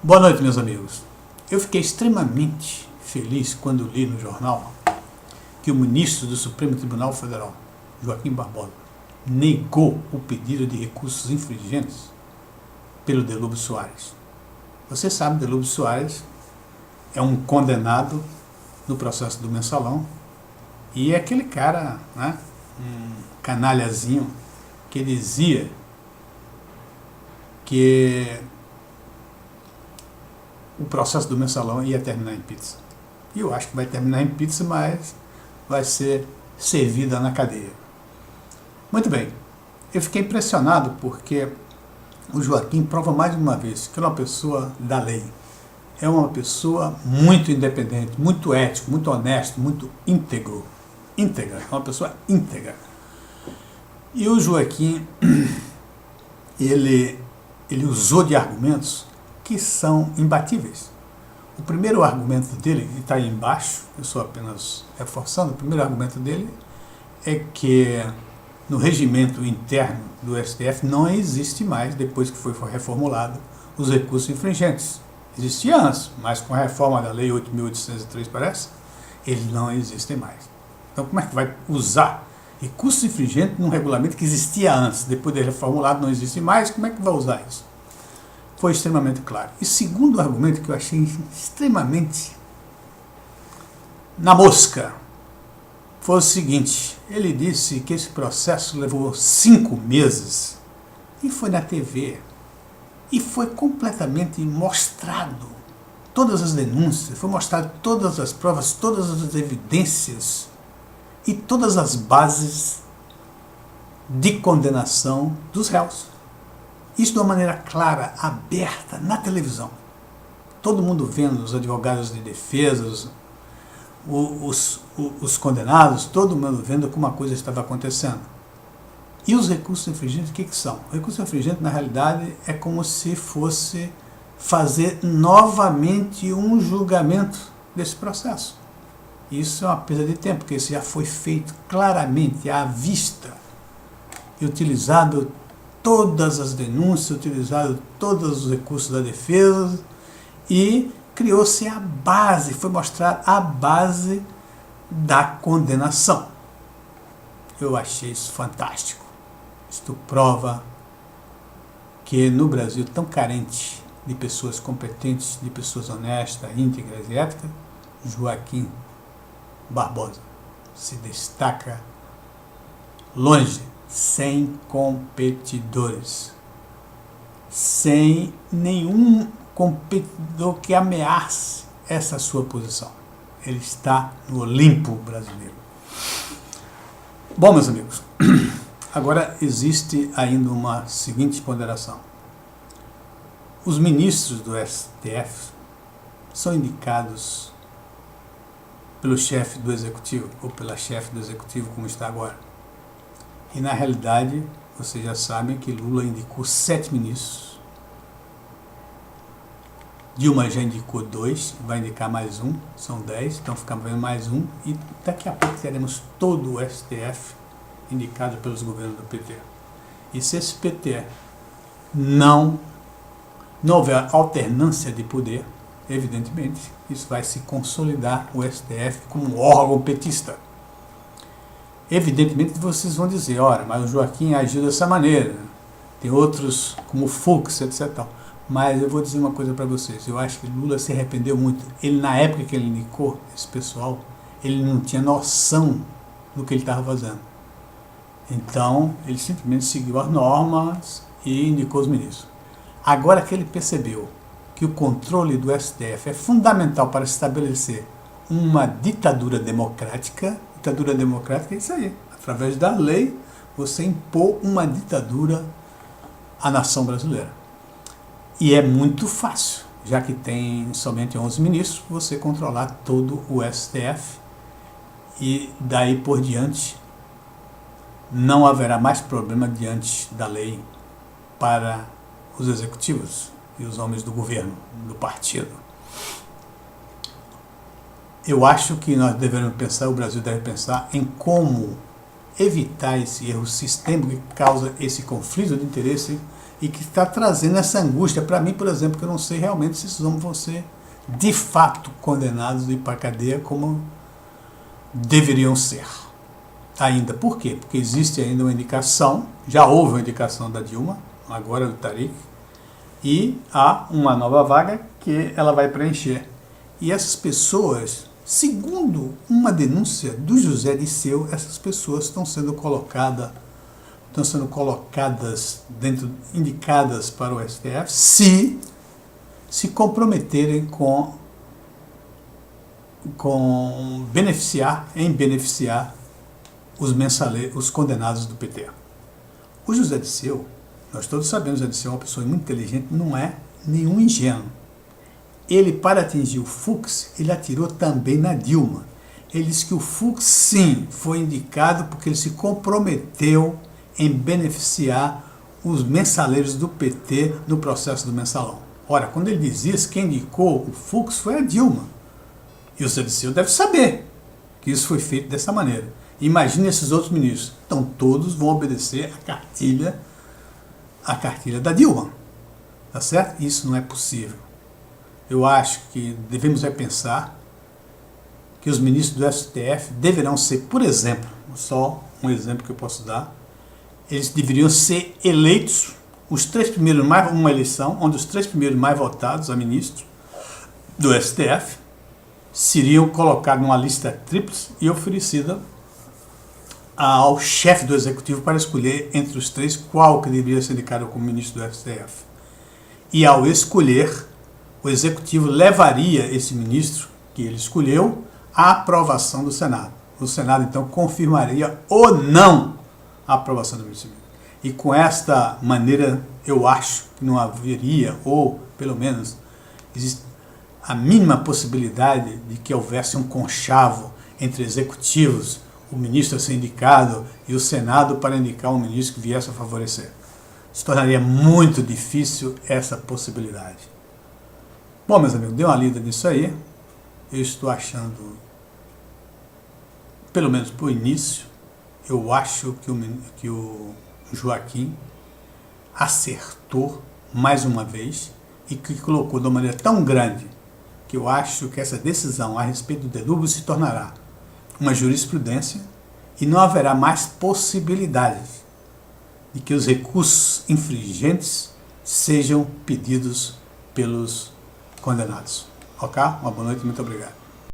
Boa noite, meus amigos. Eu fiquei extremamente feliz quando li no jornal que o ministro do Supremo Tribunal Federal, Joaquim Barbosa, negou o pedido de recursos infringentes pelo Delúbio Soares. Você sabe, Delúbio Soares é um condenado no processo do Mensalão e é aquele cara, né, um canalhazinho que dizia que o processo do Mensalão ia terminar em pizza. E eu acho que vai terminar em pizza, mas vai ser servida na cadeia. Muito bem, eu fiquei impressionado porque o Joaquim prova mais de uma vez que é uma pessoa da lei. É uma pessoa muito independente, muito ético, muito honesto, muito íntegro. Íntegra, é uma pessoa íntegra. E o Joaquim, ele usou de argumentos que são imbatíveis. O primeiro argumento dele, que está aí embaixo, eu estou apenas reforçando, o primeiro argumento dele é que no regimento interno do STF não existe mais, depois que foi reformulado, os recursos infringentes. Existia antes, mas com a reforma da Lei 8.803, parece, eles não existem mais. Então como é que vai usar recursos infringentes num regulamento que existia antes, depois de reformulado não existe mais, como é que vai usar isso? Foi extremamente claro. E segundo argumento que eu achei extremamente na mosca, foi o seguinte: ele disse que esse processo levou 5 meses e foi na TV e foi completamente mostrado todas as denúncias, foi mostrado todas as provas, todas as evidências e todas as bases de condenação dos réus. Isso de uma maneira clara, aberta, na televisão. Todo mundo vendo, os advogados de defesa, os condenados, todo mundo vendo como a coisa estava acontecendo. E os recursos infringentes, o que são? O recurso infringente, na realidade, é como se fosse fazer novamente um julgamento desse processo. Isso é uma perda de tempo, porque isso já foi feito claramente, à vista, e utilizado todas as denúncias, utilizado todos os recursos da defesa e criou-se a base, foi mostrar a base da condenação. Eu achei isso fantástico. Isto prova que no Brasil tão carente de pessoas competentes, de pessoas honestas, íntegras e éticas, Joaquim Barbosa se destaca longe, sem competidores, sem nenhum competidor que ameace essa sua posição. Ele está no Olimpo brasileiro. Bom, meus amigos, agora existe ainda uma seguinte ponderação. Os ministros do STF são indicados pelo chefe do executivo, ou pela chefe do executivo, como está agora. E na realidade, vocês já sabem que Lula indicou 7 ministros. Dilma já indicou 2, vai indicar mais um, são 10, então ficamos vendo mais um. E daqui a pouco teremos todo o STF indicado pelos governos do PT. E se esse PT não houver alternância de poder, evidentemente, isso vai se consolidar o STF como um órgão petista. Evidentemente vocês vão dizer, ora, mas o Joaquim agiu dessa maneira, tem outros como o Fux, etc. Mas eu vou dizer uma coisa para vocês, eu acho que Lula se arrependeu muito. Ele, na época que ele indicou esse pessoal, ele não tinha noção do que ele estava fazendo. Então, ele simplesmente seguiu as normas e indicou os ministros. Agora que ele percebeu que o controle do STF é fundamental para estabelecer uma ditadura democrática é isso aí. Através da lei, você impor uma ditadura à nação brasileira. E é muito fácil, já que tem somente 11 ministros, você controlar todo o STF e daí por diante não haverá mais problema diante da lei para os executivos e os homens do governo, do partido. Eu acho que nós devemos pensar, o Brasil deve pensar em como evitar esse erro sistêmico que causa esse conflito de interesse e que está trazendo essa angústia para mim, por exemplo, que eu não sei realmente se esses homens vão ser de fato condenados e ir para a cadeia como deveriam ser. Ainda. Por quê? Porque existe ainda uma indicação, já houve uma indicação da Dilma, agora do Tariq, e há uma nova vaga que ela vai preencher. E essas pessoas, segundo uma denúncia do José Disseu, essas pessoas estão sendo colocadas indicadas para o STF, se comprometerem em beneficiar os condenados do PT. O José Disseu, nós todos sabemos que o José Disseu é uma pessoa muito inteligente, não é nenhum ingênuo. Ele, para atingir o Fux, ele atirou também na Dilma. Ele disse que o Fux, sim, foi indicado porque ele se comprometeu em beneficiar os mensaleiros do PT no processo do mensalão. Ora, quando ele diz isso, quem indicou o Fux foi a Dilma. E o José Disseu deve saber que isso foi feito dessa maneira. Imagine esses outros ministros. Então, todos vão obedecer a cartilha da Dilma. Tá certo? Isso não é possível. Eu acho que devemos repensar que os ministros do STF deverão ser, por exemplo, só um exemplo que eu posso dar, eles deveriam ser eleitos, os três primeiros, uma eleição, onde os três primeiros mais votados a ministro do STF seriam colocados numa lista tríplice e oferecida ao chefe do executivo para escolher entre os três qual que deveria ser indicado como ministro do STF. E ao escolher, o executivo levaria esse ministro que ele escolheu à aprovação do Senado. O Senado então confirmaria ou não a aprovação do ministro. E com esta maneira eu acho que não haveria, ou pelo menos existe a mínima possibilidade de que houvesse um conchavo entre executivos, o ministro a ser indicado e o Senado para indicar um ministro que viesse a favorecer. Se tornaria muito difícil essa possibilidade. Bom, meus amigos, dê uma lida nisso aí. Eu estou achando, pelo menos por início, eu acho que o Joaquim acertou mais uma vez e que colocou de uma maneira tão grande que eu acho que essa decisão a respeito do delúvio se tornará uma jurisprudência e não haverá mais possibilidades de que os recursos infringentes sejam pedidos pelos condenados. Ok? Uma boa noite e muito obrigado.